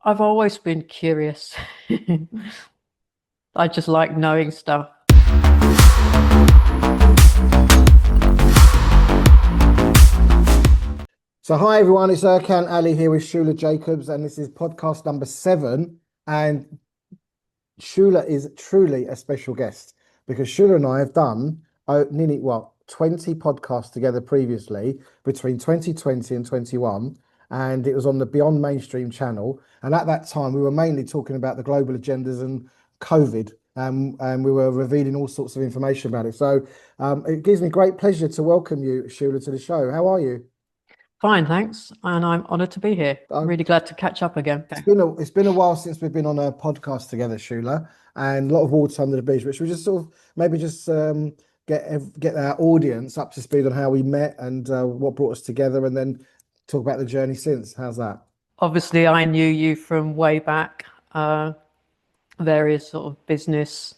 I've always been curious. I just like knowing stuff. So, hi everyone, it's Erkan Ali here with Shulagh Jacobs, and this is podcast number 7. And Shulagh is truly a special guest because Shulagh and I have done nearly 20 podcasts together previously between 2020 and 21, and it was on the Beyond Mainstream channel. And at that time, we were mainly talking about the global agendas and COVID, and we were revealing all sorts of information about it. So, it gives me great pleasure to welcome you, Shulagh, to the show. How are you? Fine, thanks. And I'm honored to be here. Really glad to catch up again. It's been a while since we've been on a podcast together, Shula, and a lot of water under the bridge, which we just sort of maybe just get our audience up to speed on how we met and what brought us together, and then talk about the journey since. How's that? Obviously, I knew you from way back, various sort of business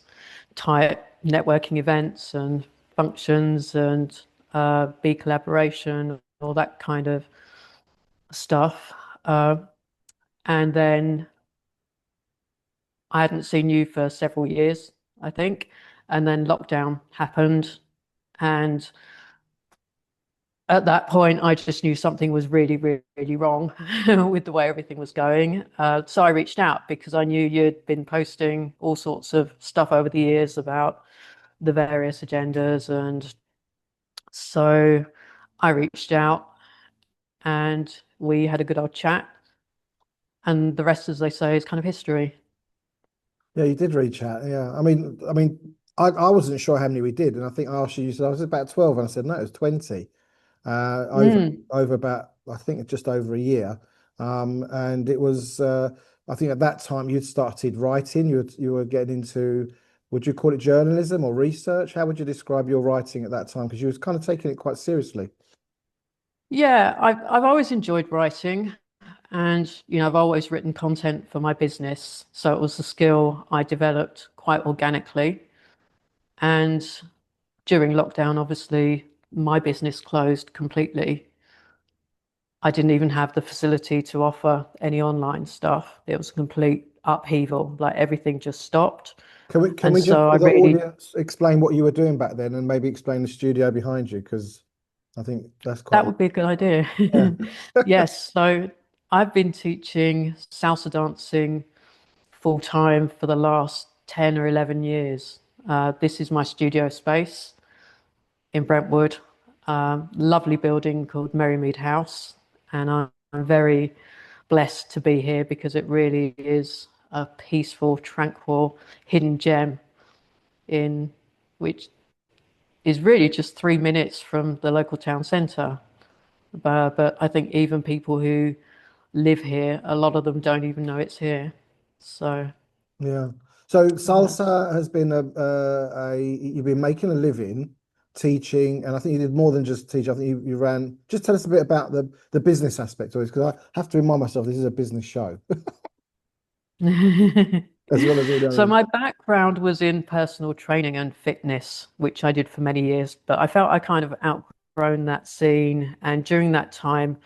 type networking events and functions and B collaboration, all that kind of stuff. Uh, and then I hadn't seen you for several years, I think. And then lockdown happened. And at that point, I just knew something was really, really, really wrong with the way everything was going. So I reached out because I knew you'd been posting all sorts of stuff over the years about the various agendas. And so I reached out and we had a good old chat. And the rest, as they say, is kind of history. Yeah, you did reach out. Yeah, I wasn't sure how many we did, and I think I asked you. You said I was about 12, and I said no, it was 20. Mm. Over about I think just over a year, and it was I think at that time you'd started writing. You were getting into, would you call it journalism or research? How would you describe your writing at that time? Because you was kind of taking it quite seriously. Yeah, I've always enjoyed writing. And, I've always written content for my business. So it was a skill I developed quite organically. And during lockdown, obviously, my business closed completely. I didn't even have the facility to offer any online stuff. It was a complete upheaval, like everything just stopped. Can we And just so I for the really, audience explain what you were doing back then, and maybe explain the studio behind you? Because I think that's that quite would be a good idea. yeah. Yes. So I've been teaching salsa dancing full time for the last 10 or 11 years. This is my studio space in Brentwood, lovely building called Merrymead House. And I'm very blessed to be here because it really is a peaceful, tranquil, hidden gem in which is really just 3 minutes from the local town centre. But I think even people who live here, a lot of them don't even know it's here. So Yeah. So that's salsa has been you've been making a living teaching, and I think you did more than just teach. I think you ran. Just tell us a bit about the business aspect of it, because I have to remind myself this is a business show as well as all the So others. my background was in personal training and fitness, which I did for many years, but I felt I kind of outgrown that scene. And during that time,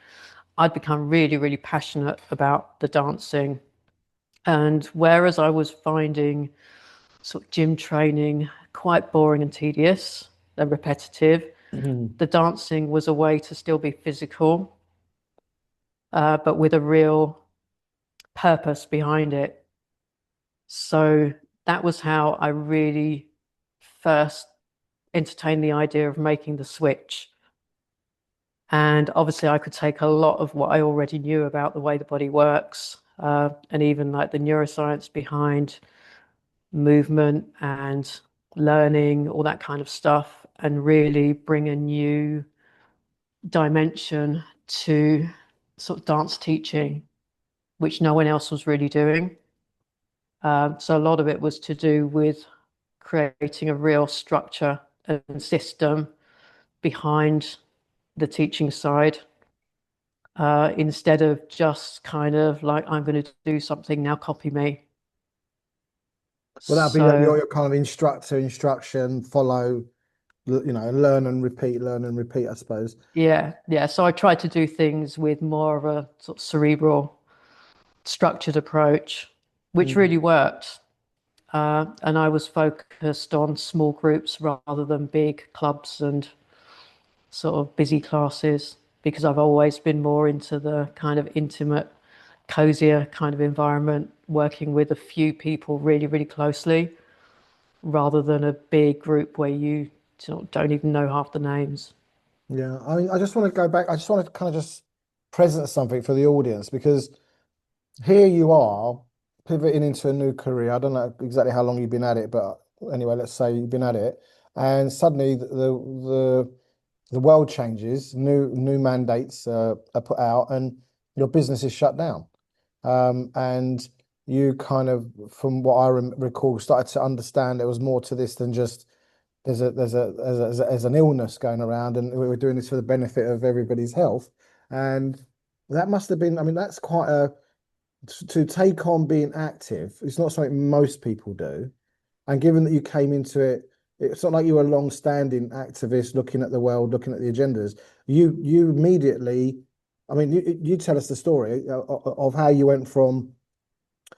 I'd become really, really passionate about the dancing. And whereas I was finding sort of gym training quite boring and tedious and repetitive, the dancing was a way to still be physical, but with a real purpose behind it. So that was how I really first entertained the idea of making the switch. And obviously, I could take a lot of what I already knew about the way the body works, and even like the neuroscience behind movement and learning, all that kind of stuff, and really bring a new dimension to sort of dance teaching, which no one else was really doing. So a lot of it was to do with creating a real structure and system behind the teaching side, instead of just kind of like, I'm going to do something, now copy me. Well, that'll be your, So, your kind of instruction, follow, learn and repeat, I suppose. yeah, yeah. So I tried to do things with more of a sort of cerebral structured approach, which Mm. really worked. And I was focused on small groups rather than big clubs and sort of busy classes because I've always been more into the kind of intimate, cozier kind of environment, working with a few people really, really closely rather than a big group where you sort of don't even know half the names. Yeah, I mean, I just want to go back. I just want to kind of just present something for the audience because here you are pivoting into a new career. I don't know exactly how long you've been at it, but anyway, let's say you've been at it, and suddenly the world changes, new mandates are put out, and your business is shut down. And you kind of, from what I recall, started to understand there was more to this than just there's an illness going around, and we were doing this for the benefit of everybody's health. And that must have been, I mean, that's quite a to take on being active. It's not something most people do. And given that you came into it, it's not like you were a long-standing activist looking at the world, looking at the agendas. You immediately, I mean, you tell us the story of how you went from,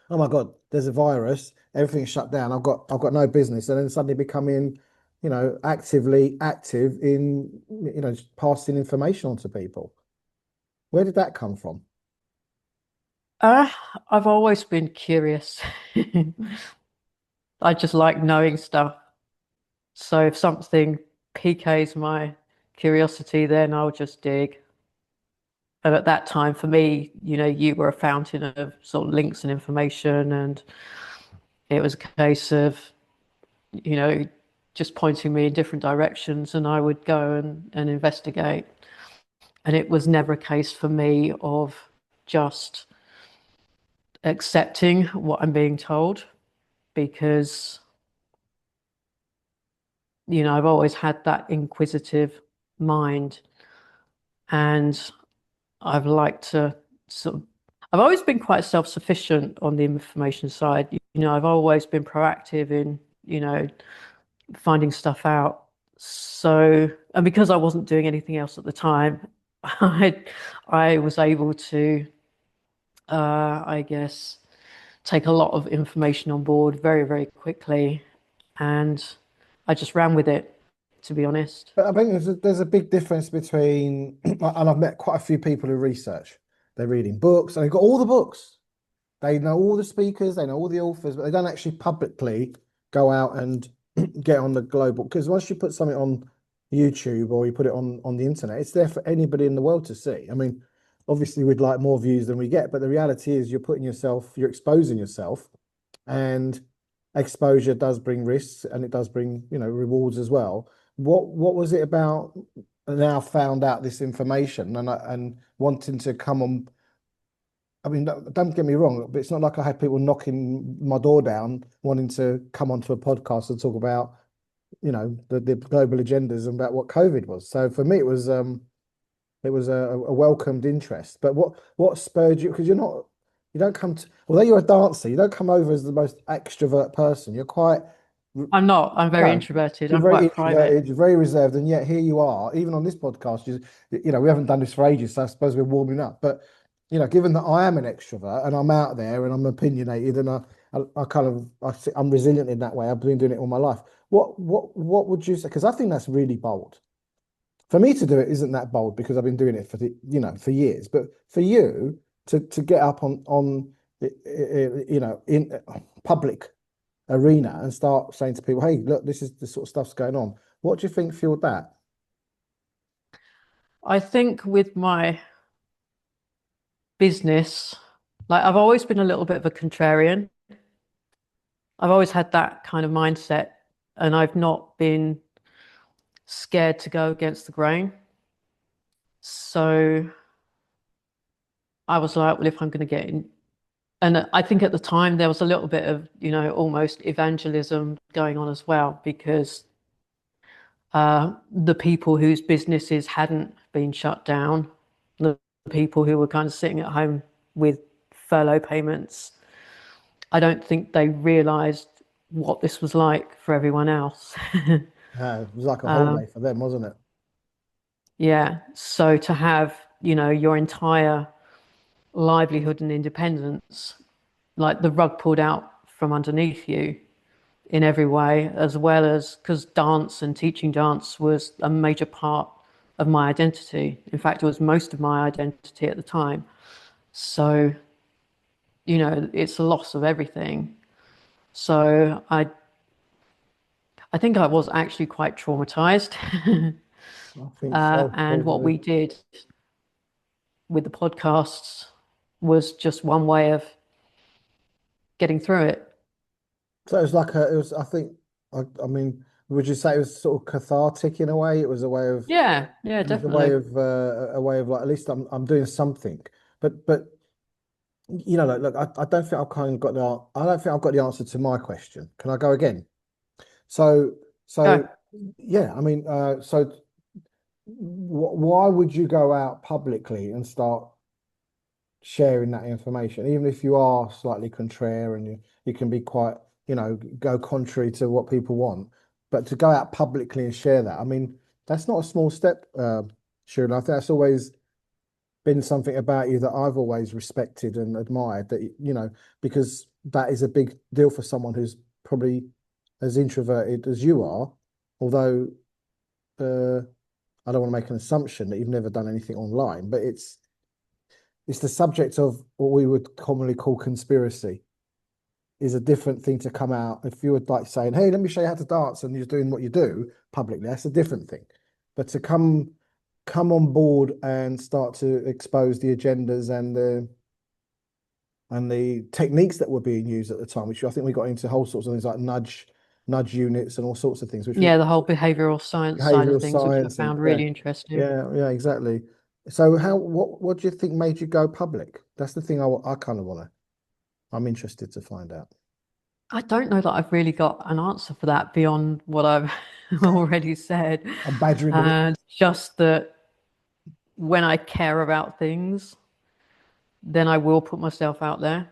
oh my God, there's a virus, everything's shut down, I've got no business, and then suddenly becoming, actively active in, passing information on to people. Where did that come from? Uh, I've always been curious. I just like knowing stuff. So if something piques my curiosity, then I'll just dig. And at that time, for me, you were a fountain of sort of links and information, and it was a case of, you know, just pointing me in different directions, and I would go and investigate. And it was never a case for me of just accepting what I'm being told because, I've always had that inquisitive mind and I've liked to sort of, I've always been quite self-sufficient on the information side. I've always been proactive in, finding stuff out. So, and because I wasn't doing anything else at the time, I I was able to, I guess, take a lot of information on board very, very quickly, and I just ran with it, to be honest. But I think there's a big difference between, and I've met quite a few people who research. They're reading books, and they've got all the books. They know all the speakers, they know all the authors, but they don't actually publicly go out and get on the global. Because once you put something on YouTube or you put it on the internet, it's there for anybody in the world to see. I mean, obviously we'd like more views than we get, but the reality is you're exposing yourself, and exposure does bring risks and it does bring, rewards as well. What was it about now found out this information and wanting to come on? I mean, don't get me wrong, but it's not like I had people knocking my door down wanting to come onto a podcast and talk about, the global agendas and about what COVID was. So for me, it was a welcomed interest. But what spurred you? Because you don't come to, although you're a dancer, you don't come over as the most extrovert person. You're quite, I'm not. I'm very no, introverted. you're I'm very quite private. introverted, you're very reserved, and yet here you are, even on this podcast. We haven't done this for ages, so I suppose we're warming up. But given that I am an extrovert and I'm out there and I'm opinionated and I kind of I'm resilient in that way. I've been doing it all my life. What would you say? Because I think that's really bold. For me to do it isn't that bold because I've been doing it for years. But for you to get up on in public arena and start saying to people, "Hey, look, this is the sort of stuff's going on." What do you think fueled that? I think with my business, like I've always been a little bit of a contrarian. I've always had that kind of mindset, and I've not been scared to go against the grain. So I was like, well, if I'm going to get in, and I think at the time there was a little bit of, almost evangelism going on as well, because the people whose businesses hadn't been shut down, the people who were kind of sitting at home with furlough payments, I don't think they realized what this was like for everyone else. It was like a um, holiday for them, wasn't it? yeah. So to have, your entire livelihood and independence, like the rug pulled out from underneath you in every way, as well as because dance and teaching dance was a major part of my identity. In fact, it was most of my identity at the time. So, it's a loss of everything. So I think I was actually quite traumatized. I think so, And what probably. we did with the podcasts was just one way of getting through it. So it was like it was, I think, I mean, would you say it was sort of cathartic in a way? It was a way of, Yeah, yeah, it was definitely. a way of like, at least I'm doing something. But like, look, I don't think I've kind of got I don't think I've got the answer to my question. Can I go again? So, so Go. yeah, I mean, so why would you go out publicly and start sharing that information, even if you are slightly contrary and you can be quite, go contrary to what people want, but to go out publicly and share that, I mean, that's not a small step, Shulagh. I think that's always been something about you that I've always respected and admired, that, because that is a big deal for someone who's probably as introverted as you are, although uh, I don't want to make an assumption that you've never done anything online, but it's the subject of what we would commonly call conspiracy is a different thing to come out. If you were like saying, "Hey, let me show you how to dance," and you're doing what you do publicly, that's a different thing. But to come on board and start to expose the agendas and the techniques that were being used at the time, which I think we got into whole sorts of things like nudge units and all sorts of things, which was Yeah, the whole behavioral science side of behavioral things, which I science and found yeah, really interesting. yeah, exactly. So what do you think made you go public? That's the thing I kind of want to. I'm interested to find out. I don't know that I've really got an answer for that beyond what I've already said. I'm badgering the. And just that when I care about things, then I will put myself out there.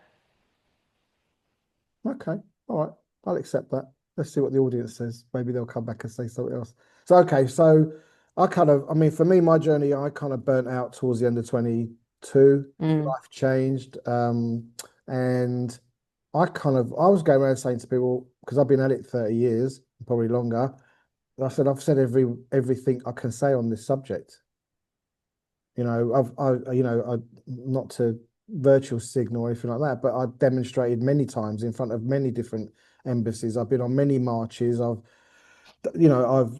Okay, all right, I'll accept that. Let's see what the audience says. Maybe they'll come back and say something else. So okay, so I mean, for me, my journey, I kind of burnt out towards the end of 22. Mm. Life changed, and I was going around saying to people because I've been at it 30 years, probably longer. I said I've said everything I can say on this subject. I not to virtual signal or anything like that, but I demonstrated many times in front of many different embassies. I've been on many marches. I've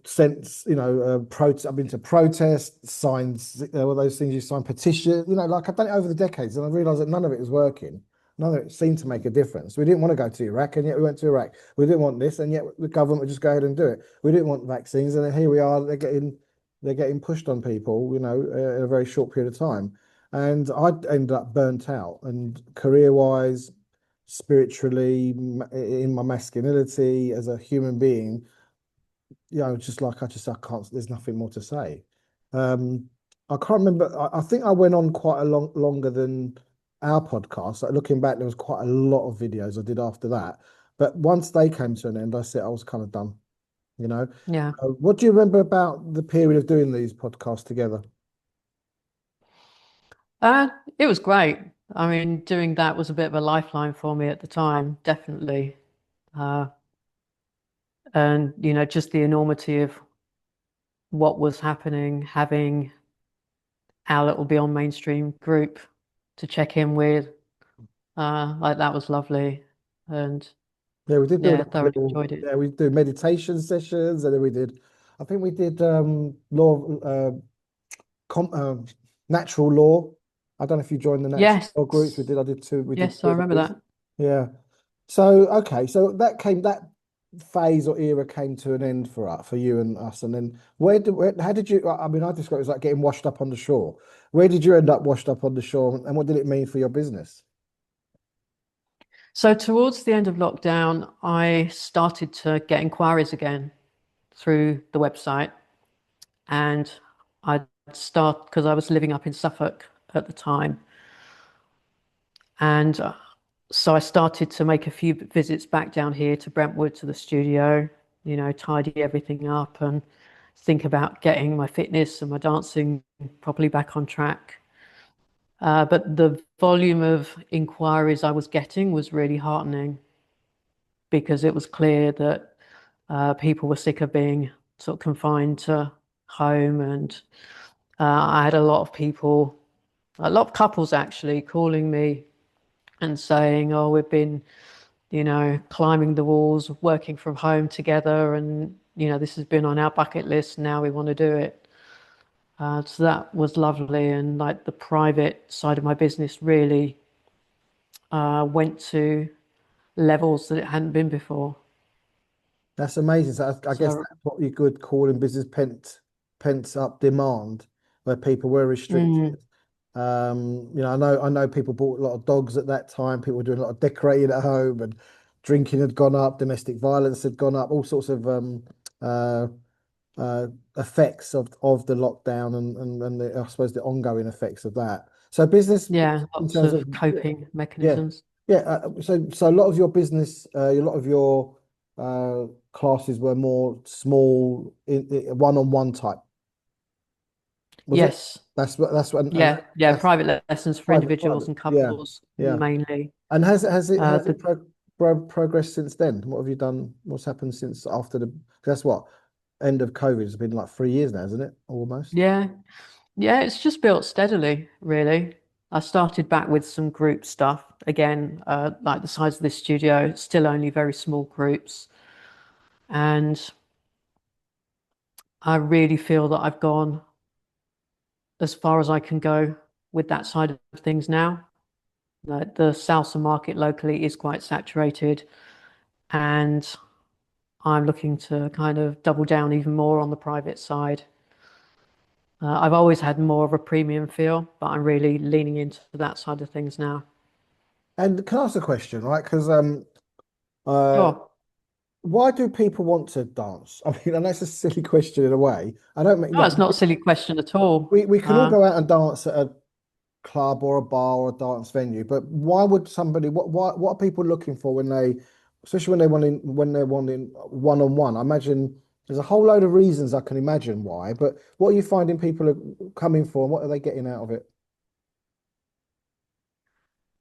sent, I've been to protests, signed, all those things you sign, petition, like I've done it over the decades, and I realized that none of it was working. None of it seemed to make a difference. We didn't want to go to Iraq, and yet we went to Iraq. We didn't want this, and yet the government would just go ahead and do it. We didn't want vaccines, and then here we are. They're getting pushed on people, in a very short period of time. And I ended up burnt out, and career-wise, spiritually, in my masculinity as a human being, just like I can't. There's nothing more to say. I can't remember. I think I went on quite a longer than our podcast. Like looking back, there was quite a lot of videos I did after that. But once they came to an end, I said I was kind of done. You know. Yeah. What do you remember about the period of doing these podcasts together? Uh, it was great. I mean, doing that was a bit of a lifeline for me at the time, definitely. Uh, and, just the enormity of what was happening, having our little Beyond Mainstream group to check in with, like that was lovely. And Yeah, we did do yeah, like thoroughly little. enjoyed it. Yeah, we do meditation sessions, and then we did. I think we did law com natural law. I don't know if you joined the natural Yes. law groups. We did. I did two. We did Yes, two I of remember those. that. Yeah. So okay, so that phase or era came to an end for you and us. And then how did you? I mean, I described it as like getting washed up on the shore. Where did you end up washed up on the shore, and what did it mean for your business? So towards the end of lockdown, I started to get inquiries again through the website, and I'd start because I was living up in Suffolk at the time, and so I started to make a few visits back down here to Brentwood to the studio, tidy everything up and think about getting my fitness and my dancing properly back on track. But the volume of inquiries I was getting was really heartening because it was clear that people were sick of being sort of confined to home. And I had a lot of people, a lot of couples actually calling me and saying, "Oh, we've been, climbing the walls, working from home together, and this has been on our bucket list. Now we want to do it." So that was lovely, and like the private side of my business really went to levels that it hadn't been before. That's amazing. So I guess So, that's what you could call in business pent up demand, where people were mm, restricted. I know people bought a lot of dogs at that time. People were doing a lot of decorating at home, and drinking had gone up, domestic violence had gone up, all sorts of uh, uh, effects of the lockdown and I suppose the ongoing effects of that. So business yeah, in lots terms of of coping yeah, mechanisms. yeah. So a lot of your business, a lot of your classes were more small, one-on-one type, was it? Yes, That's what yeah, yeah, that's private lessons for individuals private. and Yeah, couples yeah. mainly. And Uh, has it the, progressed since then? What have you done? What's happened since after the? 'Cause that's what end of COVID. It's been like 3 years now, isn't it? Almost. yeah, yeah, it's just built steadily, really. I started back with some group stuff. Again, like the size of this studio, it's still only very small groups. And I really feel that I've gone as far as I can go with that side of things now. Like the salsa market locally is quite saturated, and I'm looking to kind of double down even more on the private side. I've always had more of a premium feel, but I'm really leaning into that side of things now. And can I ask a question, right? Because uh, Sure. why do people want to dance? I mean, and that's a silly question in a way. I don't mean Oh, like it's not a silly question at all. we can all go out and dance at a club or a bar or a dance venue, but why would somebody what are people looking for when they especially when they're wanting one-on-one? I imagine there's a whole load of reasons I can imagine why, but what are you finding people are coming for and what are they getting out of it?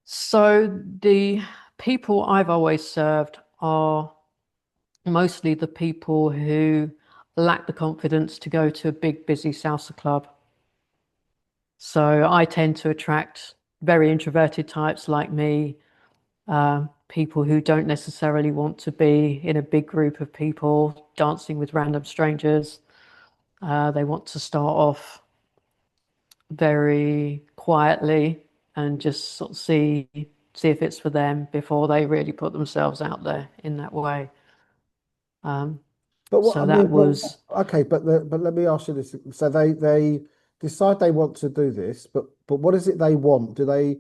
So the people I've always served are mostly the people who lack the confidence to go to a big, busy salsa club. So I tend to attract very introverted types like me, people who don't necessarily want to be in a big group of people dancing with random strangers. They want to start off very quietly and just sort of see if it's for them before they really put themselves out there in that way. Um, But what I so that mean, but was okay, but let me ask you this. So they decide they want to do this, but what is it they want? Do they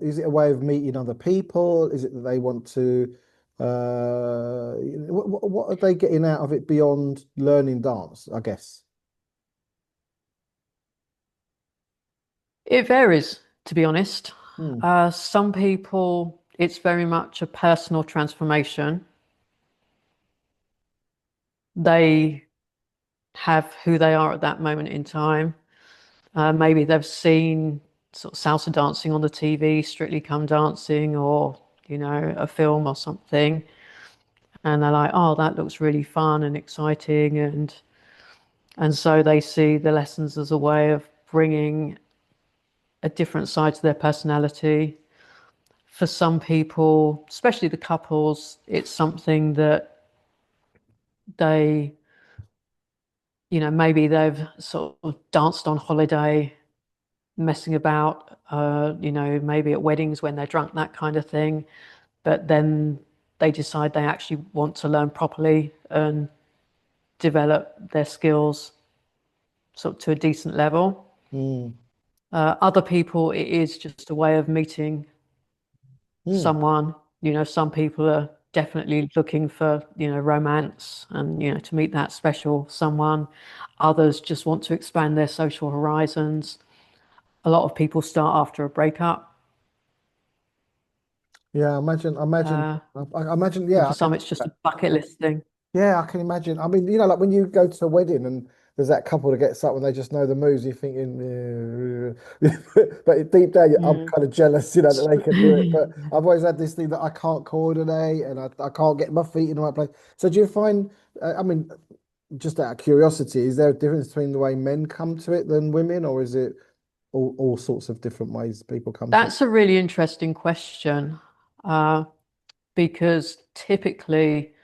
is it a way of meeting other people? Is it that they want to what are they getting out of it beyond learning dance, I guess? it varies, to be honest. Hmm. Some people, it's very much a personal transformation. They have who they are at that moment in time. Maybe they've seen sort of salsa dancing on the TV, Strictly Come Dancing, or a film or something, and they're like, "Oh, that looks really fun and exciting," and so they see the lessons as a way of bringing a different side to their personality. For some people, especially the couples, it's something that they, maybe they've sort of danced on holiday, messing about, maybe at weddings when they're drunk, that kind of thing. But then they decide they actually want to learn properly and develop their skills sort of to a decent level. Hmm. Other people, it is just a way of meeting Hmm. someone. Some people are definitely looking for, romance and, to meet that special someone. Others just want to expand their social horizons. A lot of people start after a breakup. Yeah, Uh, I imagine, and yeah, for some, it's just a bucket list thing. yeah, I can imagine. I mean, like when you go to a wedding and there's that couple that gets up when they just know the moves. You're thinking, but deep down, I'm Mm. kind of jealous, that they can do it. But I've always had this thing that I can't coordinate and I can't get my feet in the right place. So do you find, I mean, just out of curiosity, is there a difference between the way men come to it than women, or is it all sorts of different ways people come to it? That's a really interesting question, uh, because typically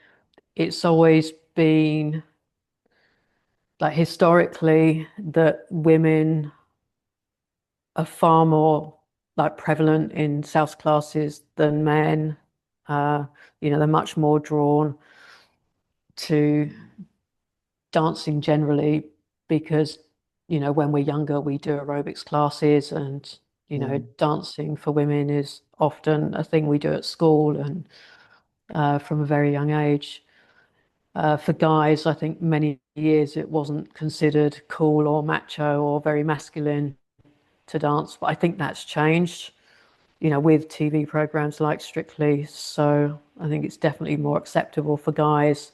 it's always been like historically that women are far more like prevalent in sales classes than men. Uh, they're much more drawn to dancing generally because, when we're younger, we do aerobics classes and, Mm. dancing for women is often a thing we do at school and from a very young age. For guys, I think many years it wasn't considered cool or macho or very masculine to dance, but I think that's changed, with TV programs like Strictly. So I think it's definitely more acceptable for guys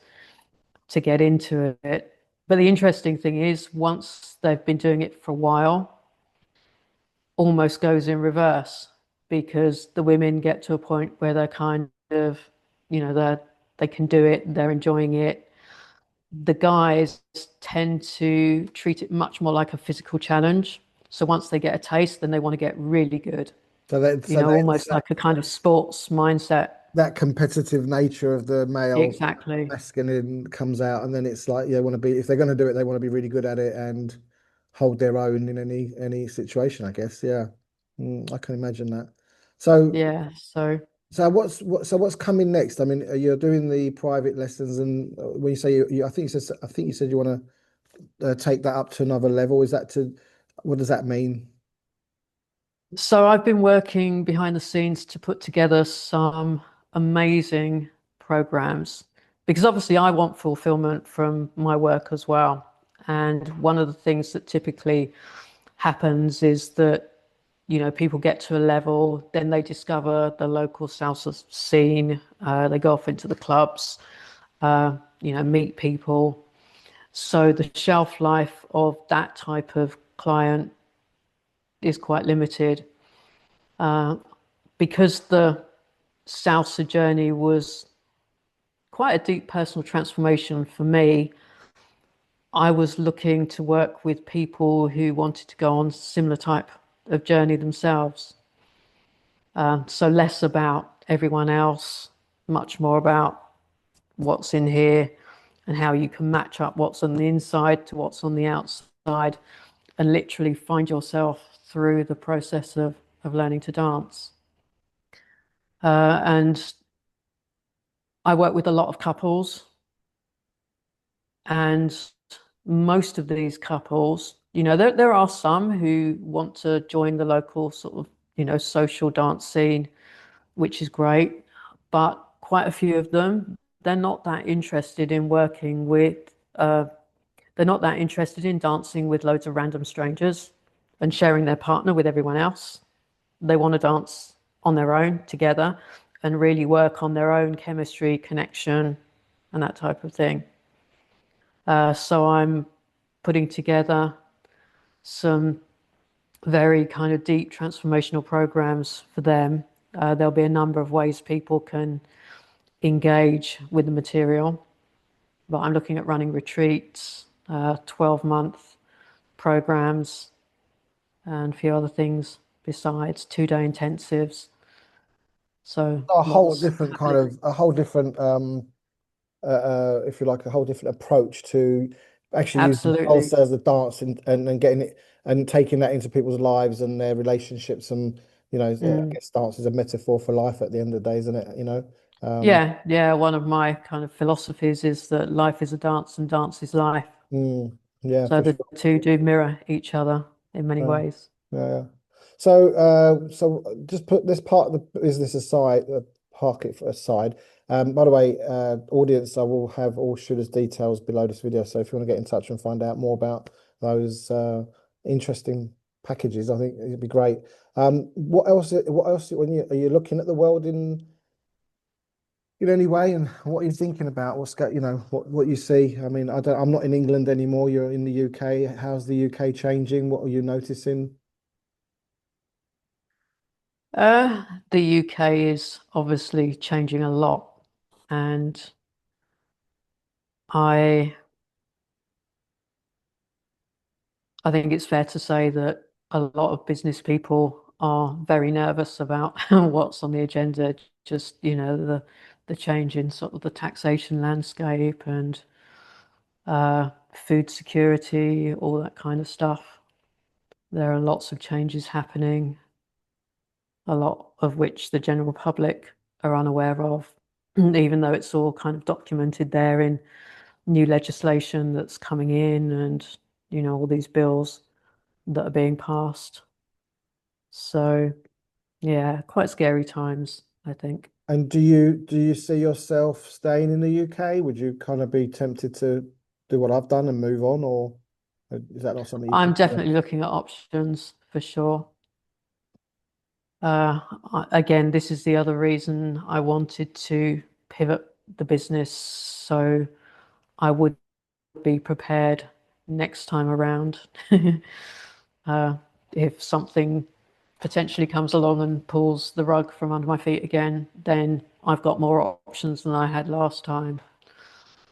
to get into it. But the interesting thing is, once they've been doing it for a while, almost goes in reverse because the women get to a point where they're kind of, they can do it, they're enjoying it. The guys tend to treat it much more like a physical challenge. So once they get a taste, then they want to get really good, So that so that almost like a kind of sports mindset. that competitive nature of the male Exactly. masculine comes out, and then it's like, yeah, want to be, if they're going to do it, they want to be really good at it and hold their own in any situation, I guess. Yeah. I can imagine that. So Yeah. So what's coming next? I mean, you're doing the private lessons, and when you say I think you said you want to take that up to another level. Is that to what does that mean? So I've been working behind the scenes to put together some amazing programs because obviously I want fulfillment from my work as well. And one of the things that typically happens is that, people get to a level, then they discover the local salsa scene, they go off into the clubs, meet people. So the shelf life of that type of client is quite limited. Because the salsa journey was quite a deep personal transformation for me, I was looking to work with people who wanted to go on similar type of journey themselves. So less about everyone else, much more about what's in here and how you can match up what's on the inside to what's on the outside and literally find yourself through the process of learning to dance. And I work with a lot of couples, and most of these couples, there are some who want to join the local sort of, social dance scene, which is great. But quite a few of them, they're not that interested in working with, uh, they're not that interested in dancing with loads of random strangers and sharing their partner with everyone else. They want to dance on their own together and really work on their own chemistry, connection, and that type of thing. So I'm putting together some very kind of deep transformational programs for them. There'll be a number of ways people can engage with the material, but I'm looking at running retreats, 12-month programs, and a few other things besides 2-day intensives. So A whole lots different kind happening. of a whole different if you like, a whole different approach to actually using Absolutely. salsa as a dance and getting it and taking that into people's lives and their relationships. And I Mm. guess dance is a metaphor for life at the end of the day, isn't it? Um, Yeah, yeah. One of my kind of philosophies is that life is a dance and dance is life. yeah, So for the sure. two do mirror each other in many Yeah, ways. yeah, yeah. So just put this part of the business aside, park it aside. By the way, audience, I will have all Shulad's details below this video. So if you want to get in touch and find out more about those interesting packages, I think it'd be great. What else? What else? When you are you looking at the world in in any way? And what are you thinking about? What you see? I mean, I'm not in England anymore. You're in the UK. How's the UK changing? What are you noticing? The UK is obviously changing a lot, and I I think it's fair to say that a lot of business people are very nervous about what's on the agenda. Just, the change in sort of the taxation landscape and food security, all that kind of stuff. There are lots of changes happening, a lot of which the general public are unaware of, even though it's all kind of documented there in new legislation that's coming in and, all these bills that are being passed. So, yeah, quite scary times, I think. And do you see yourself staying in the UK? Would you kind of be tempted to do what I've done and move on, or is that not something you I'm consider? definitely looking at options for sure. Again, this is the other reason I wanted to pivot the business so I would be prepared next time around. uh, if something potentially comes along and pulls the rug from under my feet again, then I've got more options than I had last time.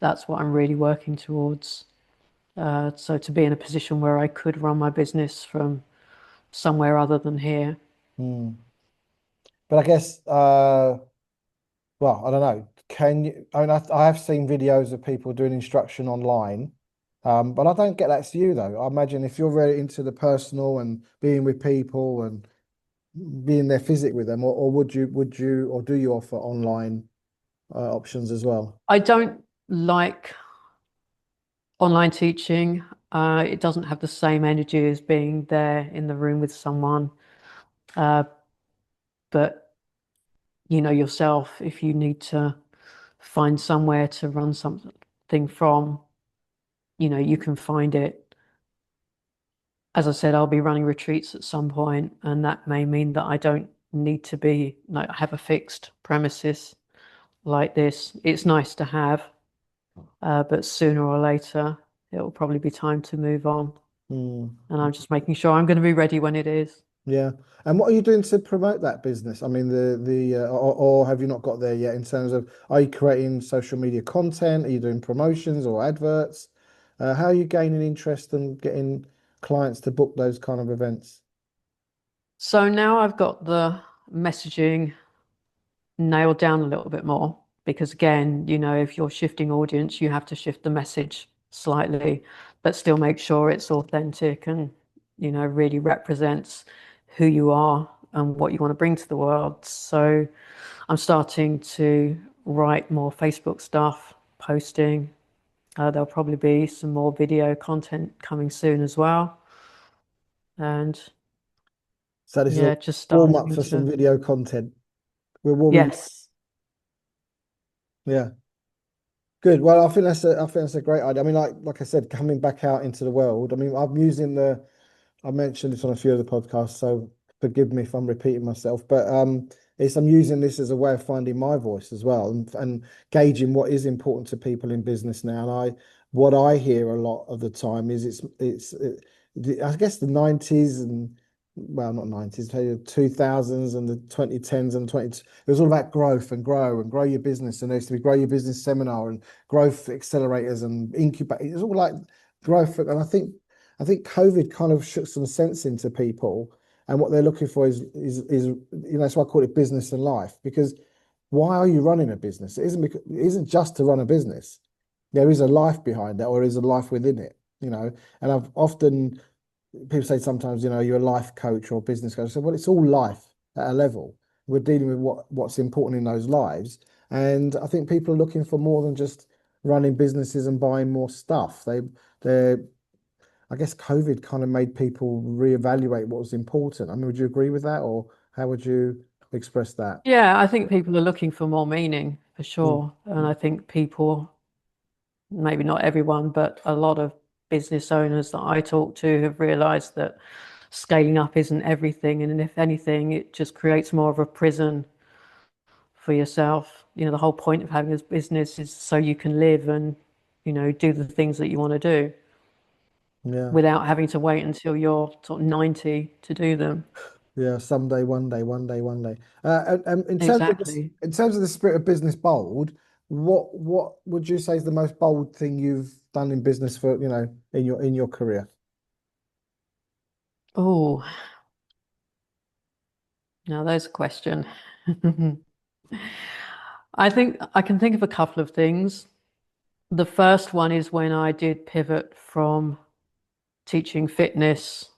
That's what I'm really working towards. So to be in a position where I could run my business from somewhere other than here. Hmm. But I guess, well, I don't know. Can you? I mean, I have seen videos of people doing instruction online, but I don't get that's you though. I imagine if you're really into the personal and being with people and being there physically with them, or or do you offer online options as well? I don't like online teaching. It doesn't have the same energy as being there in the room with someone. Uh, but you know yourself, if you need to find somewhere to run something from, you can find it. As I said, I'll be running retreats at some point, and that may mean that I don't need to be like have a fixed premises like this. It's nice to have, but sooner or later, it will probably be time to move on. Hmm. And I'm just making sure I'm going to be ready when it is. Yeah. And what are you doing to promote that business? I mean, or have you not got there yet in terms of are you creating social media content? Are you doing promotions or adverts? How are you gaining interest and getting clients to book those kind of events? So now I've got the messaging nailed down a little bit more because, again, if you're shifting audience, you have to shift the message slightly, but still make sure it's authentic and, really represents who you are and what you want to bring to the world. So I'm starting to write more Facebook stuff, posting. There'll probably be some more video content coming soon as well. And So this is a yeah, just warm up starting for some to, video content. We're warming. yes. Yeah. Good. Well, I think that's a great idea. I mean, like I said, coming back out into the world. I mean, I'm using the I mentioned this on a few of the podcasts, so forgive me if I'm repeating myself, but I'm using this as a way of finding my voice as well and gauging what is important to people in business now. And what I hear a lot of the time is I guess the 90s and well, not 90s, the 2000s and the 2010s and 20, it was all about growth and grow your business. And there used to be grow your business seminar and growth accelerators and incubators. It was all like growth. And I think COVID kind of shook some sense into people, and what they're looking for is that's why I call it business and life. Because why are you running a business? It isn't just to run a business. There is a life behind that, or is a life within it. And I've often people say sometimes, you're a life coach or a business coach. So well, it's all life at a level. We're dealing with what's important in those lives, and I think people are looking for more than just running businesses and buying more stuff. They're I guess COVID kind of made people reevaluate what was important. I mean, would you agree with that, or how would you express that? Yeah, I think people are looking for more meaning for Mm. sure. And I think people, maybe not everyone, but a lot of business owners that I talk to have realized that scaling up isn't everything. And if anything, it just creates more of a prison for yourself. The whole point of having a business is so you can live and, do the things that you want to do Yeah. without having to wait until you're sort of 90 to do them. Yeah, someday, one day, one day, one day. And in terms of this, Exactly. in terms of the spirit of business bold, what would you say is the most bold thing you've done in business for, in your career? Oh, now there's a question. I think I can think of a couple of things. The first one is when I did pivot from teaching fitness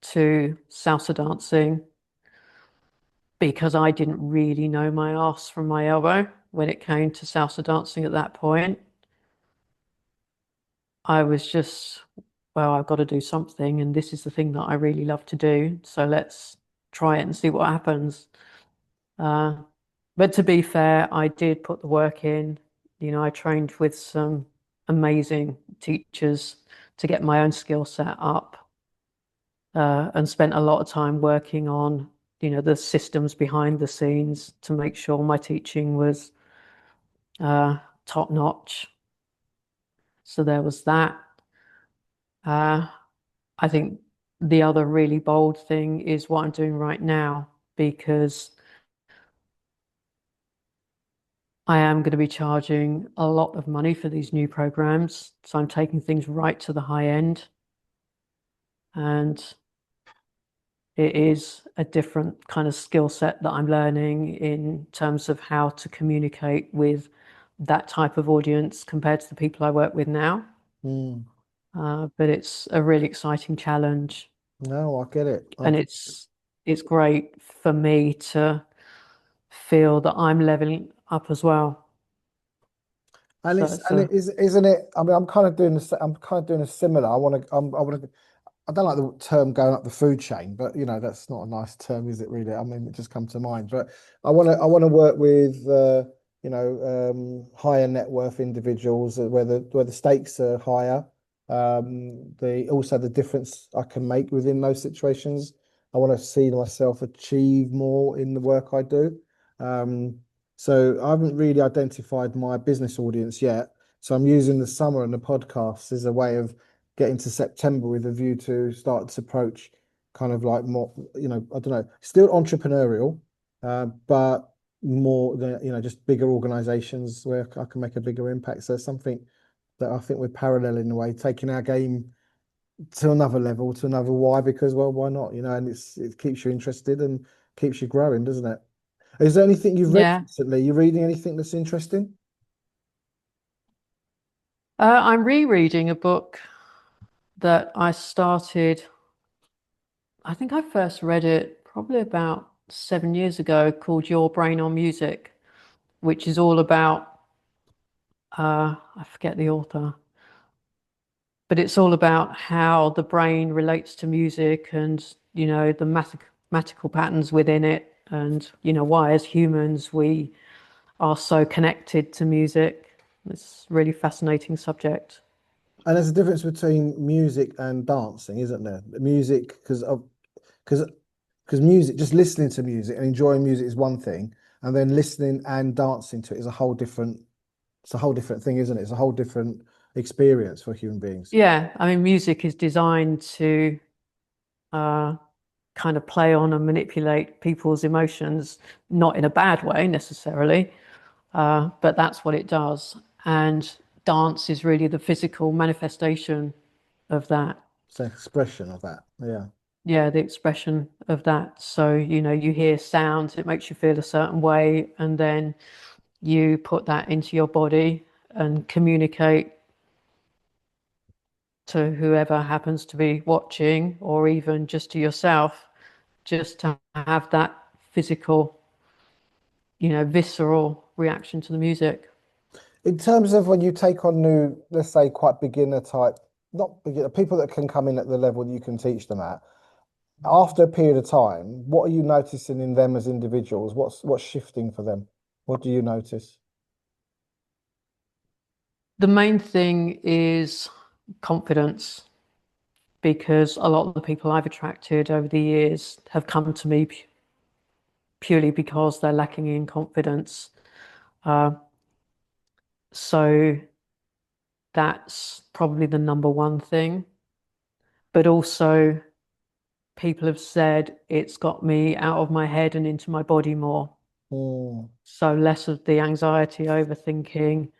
to salsa dancing because I didn't really know my ass from my elbow when it came to salsa dancing at that point. I was just, well, I've got to do something, and this is the thing that I really love to do. So let's try it and see what happens. Uh, but to be fair, I did put the work in. I trained with some amazing teachers to get my own skill set up, and spent a lot of time working on, the systems behind the scenes to make sure my teaching was top notch. So there was that. Uh, I think the other really bold thing is what I'm doing right now because I am going to be charging a lot of money for these new programs. So I'm taking things right to the high end. And it is a different kind of skill set that I'm learning in terms of how to communicate with that type of audience compared to the people I work with now. Hmm. But it's a really exciting challenge, No, I get it. and it's great for me to feel that I'm leveling up as well. And So it's it's and a it is, isn't it? I mean, I'm kind of doing a similar. I want to. I don't like the term going up the food chain, but that's not a nice term, is it really? I mean, it just comes to mind. But I want to work with higher net worth individuals where the stakes are higher. The also the difference I can make within those situations. I want to see myself achieve more in the work I do. Um, so I haven't really identified my business audience yet. So I'm using the summer and the podcast as a way of getting to September with a view to start to approach kind of like more, I don't know, still entrepreneurial, but more than, just bigger organizations where I can make a bigger impact. So something that I think we're parallel in a way, taking our game to another level, to another why, because well, why not? And it keeps you interested and keeps you growing, doesn't it? Is there anything you've read yeah. recently? You reading anything that's interesting? I'm rereading a book that I started. I think I first read it probably about 7 years ago, called Your Brain on Music, which is all about, I forget the author, but it's all about how the brain relates to music and, the mathematical patterns within it, and, why as humans we are so connected to music. It's a really fascinating subject. And there's a difference between music and dancing, isn't there? Music, because music, just listening to music and enjoying music is one thing, and then listening and dancing to it is a whole different. It's a whole different thing, isn't it? It's a whole different experience for human beings. Yeah, I mean, music is designed to uh, kind of play on and manipulate people's emotions, not in a bad way necessarily, but that's what it does. And dance is really the physical manifestation of that. It's an expression of that. Yeah. Yeah, the expression of that. So, you hear sounds, it makes you feel a certain way, and then you put that into your body and communicate to whoever happens to be watching, or even just to yourself, just to have that physical, visceral reaction to the music. In terms of when you take on new, let's say, quite beginner type, not beginner, people that can come in at the level you can teach them at, after a period of time, what are you noticing in them as individuals? What's shifting for them? What do you notice? The main thing is confidence, because a lot of the people I've attracted over the years have come to me purely because they're lacking in confidence. Uh, so that's probably the number one thing. But also, people have said it's got me out of my head and into my body more. Mm. So less of the anxiety, overthinking,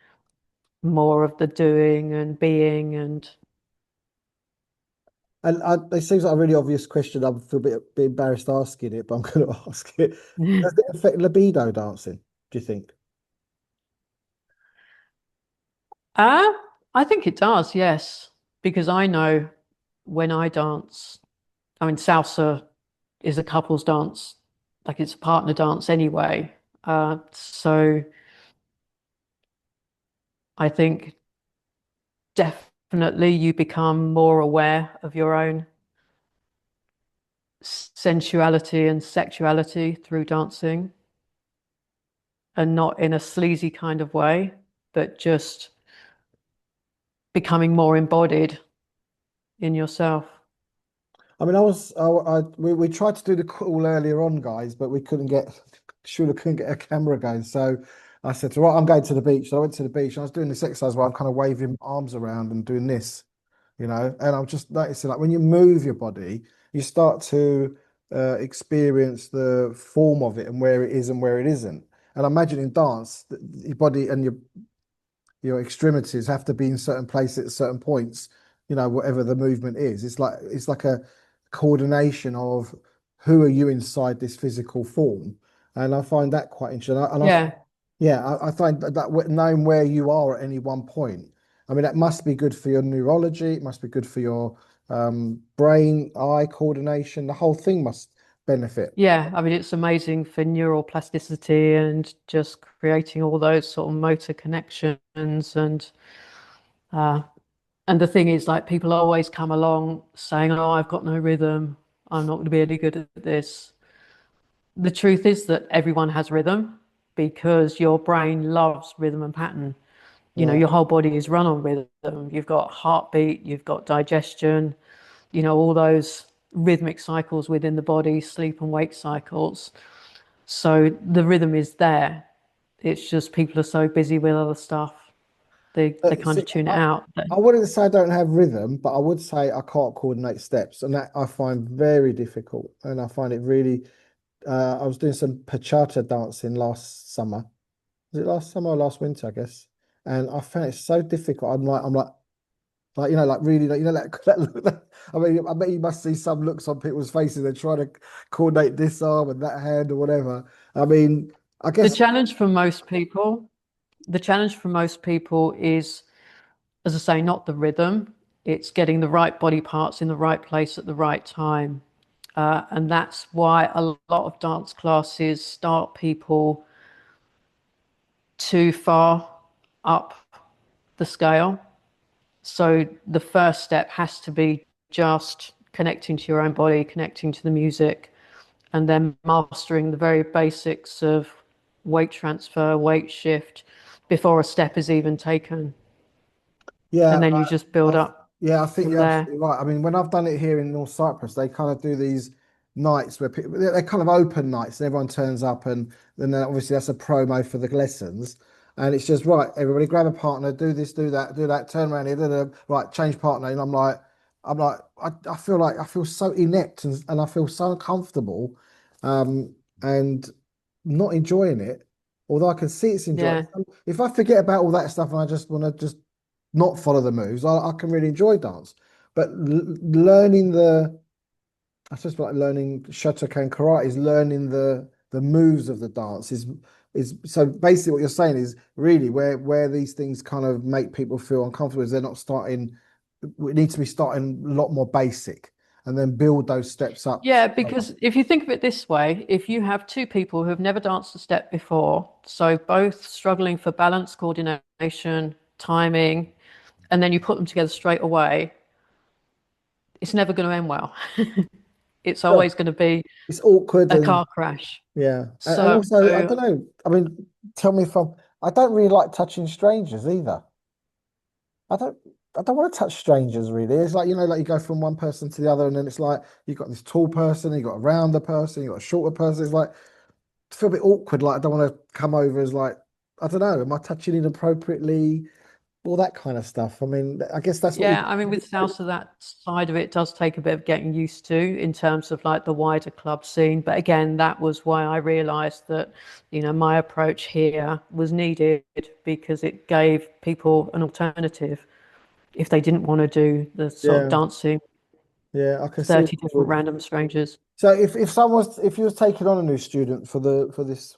more of the doing and being and And it seems like a really obvious question. I feel bit embarrassed asking it, but I'm going to ask it. Does it affect libido dancing, do you think? uh, I think it does, yes. Because I know when I dance, I mean salsa is a couples dance, like it's a partner dance anyway. So I think definitely you become more aware of your own sensuality and sexuality through dancing, and not in a sleazy kind of way, but just becoming more embodied in yourself. I mean, we tried to do the call earlier on, guys, but we couldn't get, Shula couldn't get a camera going. So I said to her, right, I'm going to the beach. So I went to the beach and I was doing this exercise where I'm kind of waving my arms around and doing this, and I'm just noticing like when you move your body, you start to experience the form of it and where it is and where it isn't. And I imagine in dance, your body and your extremities have to be in certain places at certain points, whatever the movement is. It's like a coordination of who are you inside this physical form. And I find that quite interesting. Yeah, Yeah, I find that knowing where you are at any one point, I mean, that must be good for your neurology. It must be good for your brain, eye coordination. The whole thing must benefit. yeah. I mean, it's amazing for neural plasticity and just creating all those sort of motor connections uh, and the thing is, like, people always come along saying, "Oh, I've got no rhythm. I'm not going to be any good at this." The truth is that everyone has rhythm because your brain loves rhythm and pattern. Right. Your whole body is run on rhythm. You've got heartbeat, you've got digestion, all those rhythmic cycles within the body, sleep and wake cycles. So the rhythm is there. It's just people are so busy with other stuff. They kind See, of tune it out. I wouldn't say I don't have rhythm, but I would say I can't coordinate steps, and that I find very difficult. And I find it really. I was doing some bachata dancing last summer. Was it last summer or last winter? I guess. And I found it so difficult. I'm like, like really, like, that look. I mean, I bet you must see some looks on people's faces. They're trying to coordinate this arm and that hand or whatever. I mean, I The guess. challenge for most people, the challenge for most people is, as I say, not the rhythm. It's getting the right body parts in the right place at the right time. And that's why a lot of dance classes start people too far up the scale. So the first step has to be just connecting to your own body, connecting to the music, and then mastering the very basics of weight transfer, weight shift before a step is even taken. Yeah, And then you just build I, up yeah, I think from you're there. absolutely right. I mean, when I've done it here in North Cyprus, they kind of do these nights where people, they're kind of open nights, and everyone turns up, and then obviously that's a promo for the lessons. And it's just right, everybody grab a partner, do this, do that, turn around here, right, change partner. And I feel like I feel so inept and I feel so uncomfortable, and not enjoying it. Although I can see it's enjoyable. Yeah. If I forget about all that stuff and I just want to just not follow the moves, I can really enjoy dance. But learning I suppose like learning Shotokan karate is learning the moves of the dance is so basically what you're saying is really where these things kind of make people feel uncomfortable is they're not starting. We need to be starting a lot more basic and then build those steps up. Yeah, because if you think of it this way, if you have two people who have never danced a step before, so both struggling for balance, coordination, timing, and then you put them together straight away, it's never going to end well. It's Sure. always going to be It's awkward a and car crash. yeah, and So, also I don't know. I mean, tell me if I don't really like touching strangers either. I don't I don't want to touch strangers really. It's like, like you go from one person to the other, and then it's like you've got this tall person, you've got a rounder person, you've got a shorter person. It's like feel a bit awkward. Like I don't want to come over as like, I don't know, am I touching inappropriately? All that kind of stuff. I mean, I guess that's what Yeah, I mean, with salsa, that side of it does take a bit of getting used to in terms of like the wider club scene. But again, that was why I realized that, my approach here was needed because it gave people an alternative if they didn't want to do the sort of Yeah, dancing yeah, I can see. 30 different random strangers. So if you was taking on a new student for this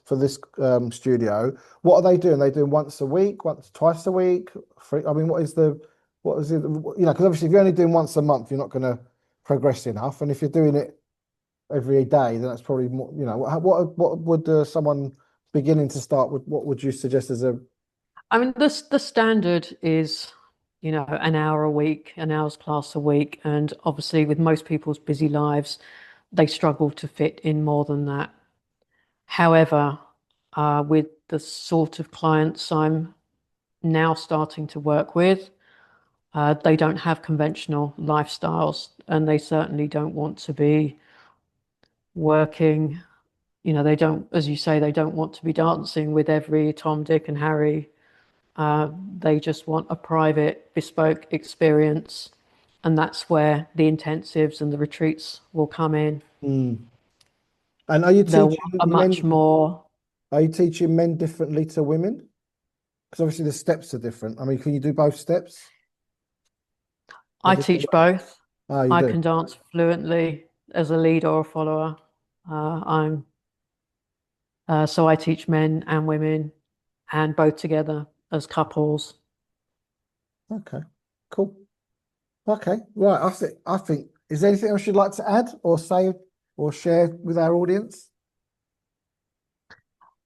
studio, what are they doing? They doing once a week, once twice a week? I mean, what is it? Because obviously if you're only doing once a month, you're not going to progress enough. And if you're doing it every day, then that's probably more. What would someone beginning to start with? What would you suggest as a I mean, the standard is, an hour a week, an hour's class a week. And obviously, with most people's busy lives, they struggle to fit in more than that. However, with the sort of clients I'm now starting to work with, they don't have conventional lifestyles and they certainly don't want to be working. They don't, as you say, they don't want to be dancing with every Tom, Dick, and Harry. They just want a private, bespoke experience. And that's where the intensives and the retreats will come in. Hmm. And are you They'll want teaching a much men? more, Are you teaching men differently to women? Because obviously the steps are different. I mean, can you do both steps? Or I does it teach work? both. Ah, you I do. can dance fluently as a lead or a follower. I'm So I teach men and women and both together as couples. Okay, cool. Okay, right. I think. Is there anything else you'd like to add or say or share with our audience?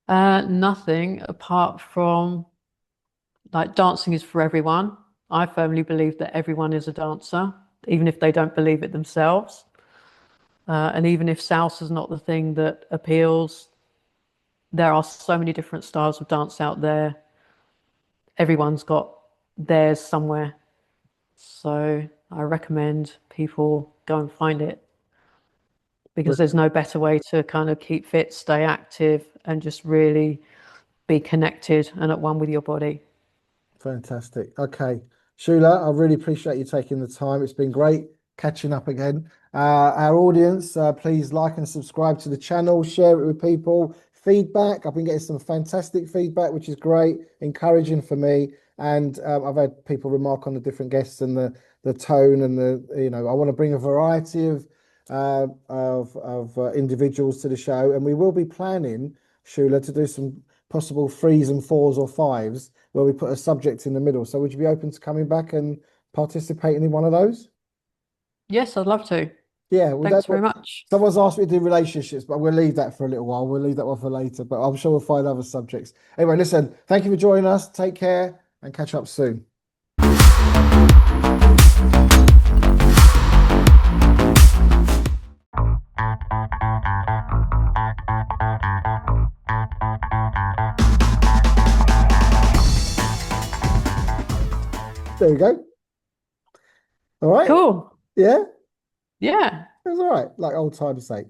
Nothing apart from like dancing is for everyone. I firmly believe that everyone is a dancer, even if they don't believe it themselves. And even if salsa is not the thing that appeals, there are so many different styles of dance out there. Everyone's got theirs somewhere. So I recommend people go and find it because there's no better way to kind of keep fit, stay active, and just really be connected and at one with your body. Fantastic. Okay. Shula, I really appreciate you taking the time. It's been great catching up again. Our audience, please like and subscribe to the channel, share it with people. Feedback, I've been getting some fantastic feedback, which is great, encouraging for me. And I've had people remark on the different guests and the tone and I want to bring a variety of individuals to the show. And we will be planning, Shula, to do some possible threes and fours or fives where we put a subject in the middle. So would you be open to coming back and participating in one of those? Yes, I'd love to. Yeah, well, Thanks very much. someone's asked me to do relationships, but we'll leave that for a little while. We'll leave that one for later, but I'm sure we'll find other subjects. Anyway, listen, thank you for joining us. Take care and catch up soon. There we go. All right. Cool. Yeah, Yeah. it was all right, like old time's sake.